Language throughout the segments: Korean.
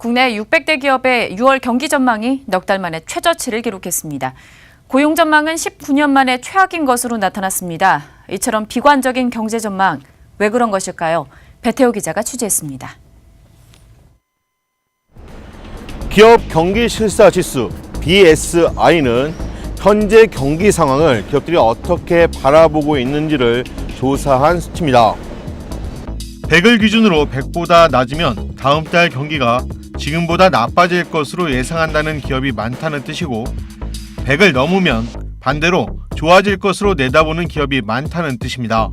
국내 600대 기업의 6월 경기 전망이 넉 달 만에 최저치를 기록했습니다. 고용 전망은 19년 만에 최악인 것으로 나타났습니다. 이처럼 비관적인 경제 전망, 왜 그런 것일까요? 배태호 기자가 취재했습니다. 기업 경기 실사 지수 BSI는 현재 경기 상황을 기업들이 어떻게 바라보고 있는지를 조사한 수치입니다. 100을 기준으로 100보다 낮으면 다음 달 경기가 지금보다 나빠질 것으로 예상한다는 기업이 많다는 뜻이고, 100을 넘으면 반대로 좋아질 것으로 내다보는 기업이 많다는 뜻입니다.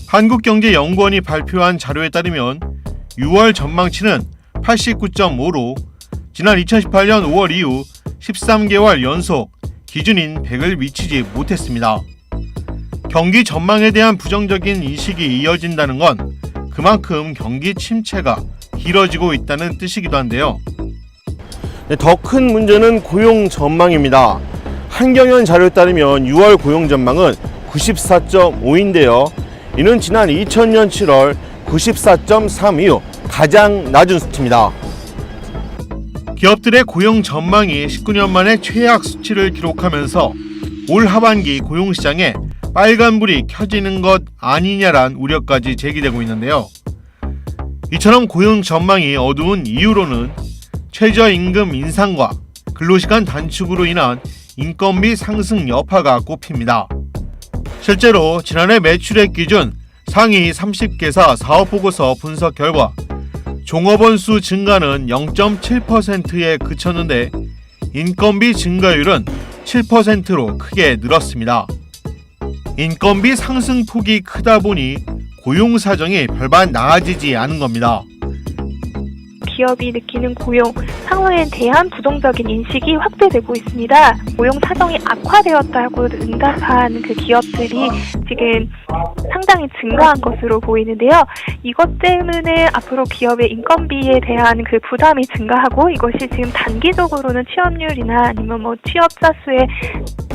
한국경제연구원이 발표한 자료에 따르면 6월 전망치는 89.5로 지난 2018년 5월 이후 13개월 연속 기준인 100을 미치지 못했습니다. 경기 전망에 대한 부정적인 인식이 이어진다는 건 그만큼 경기 침체가 길어지고 있다는 뜻이기도 한데요. 더 큰 문제는 고용 전망입니다. 한경연 자료에 따르면 6월 고용 전망은 94.5인데요. 이는 지난 2000년 7월 94.3 이후 가장 낮은 수치입니다. 기업들의 고용 전망이 19년 만에 최악 수치를 기록하면서 올 하반기 고용시장에 빨간불이 켜지는 것 아니냐란 우려까지 제기되고 있는데요. 이처럼 고용 전망이 어두운 이유로는 최저임금 인상과 근로시간 단축으로 인한 인건비 상승 여파가 꼽힙니다. 실제로 지난해 매출액 기준 상위 30개사 사업보고서 분석 결과 종업원 수 증가는 0.7%에 그쳤는데 인건비 증가율은 7%로 크게 늘었습니다. 인건비 상승폭이 크다 보니 고용 사정이 별반 나아지지 않은 겁니다. 기업이 느끼는 고용 상황에 대한 부정적인 인식이 확대되고 있습니다. 고용 사정이 악화되었다고 응답한 그 기업들이 지금 상당히 증가한 것으로 보이는데요. 이것 때문에 앞으로 기업의 인건비에 대한 그 부담이 증가하고, 이것이 지금 단기적으로는 취업률이나 아니면 취업자 수에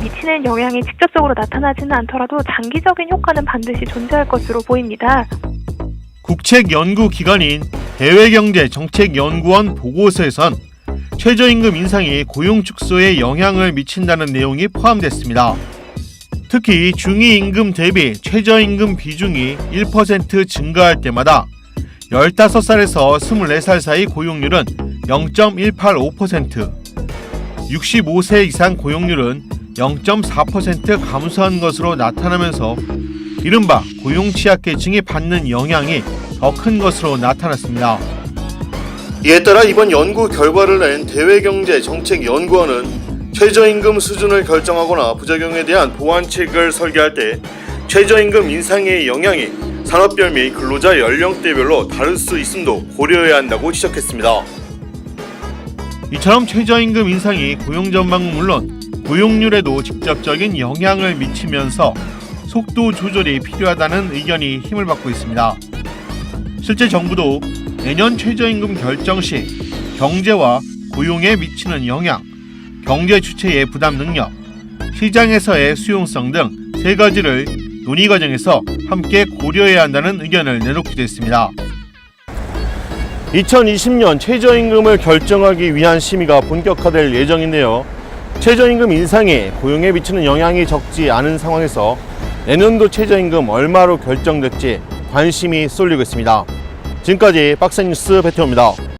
미치는 영향이 직접적으로 나타나지는 않더라도 장기적인 효과는 반드시 존재할 것으로 보입니다. 국책연구기관인 대외경제정책연구원 보고서에선 최저임금 인상이 고용 축소에 영향을 미친다는 내용이 포함됐습니다. 특히 중위임금 대비 최저임금 비중이 1% 증가할 때마다 15살에서 24살 사이 고용률은 0.185%, 65세 이상 고용률은 0.4% 감소한 것으로 나타나면서 이른바 고용 취약계층이 받는 영향이 더 큰 것으로 나타났습니다. 이에 따라 이번 연구 결과를 낸 대외경제정책연구원은 최저임금 수준을 결정하거나 부작용에 대한 보완책을 설계할 때 최저임금 인상의 영향이 산업별 및 근로자 연령대별로 다를 수 있음도 고려해야 한다고 지적했습니다. 이처럼 최저임금 인상이 고용 전망은 물론 고용률에도 직접적인 영향을 미치면서 속도 조절이 필요하다는 의견이 힘을 받고 있습니다. 실제 정부도 내년 최저임금 결정 시 경제와 고용에 미치는 영향, 경제 주체의 부담 능력, 시장에서의 수용성 등 세 가지를 논의 과정에서 함께 고려해야 한다는 의견을 내놓기도 했습니다. 2020년 최저임금을 결정하기 위한 심의가 본격화될 예정인데요. 최저임금 인상이 고용에 미치는 영향이 적지 않은 상황에서 내년도 최저임금 얼마로 결정될지 관심이 쏠리고 있습니다. 지금까지 박스뉴스 배태호입니다.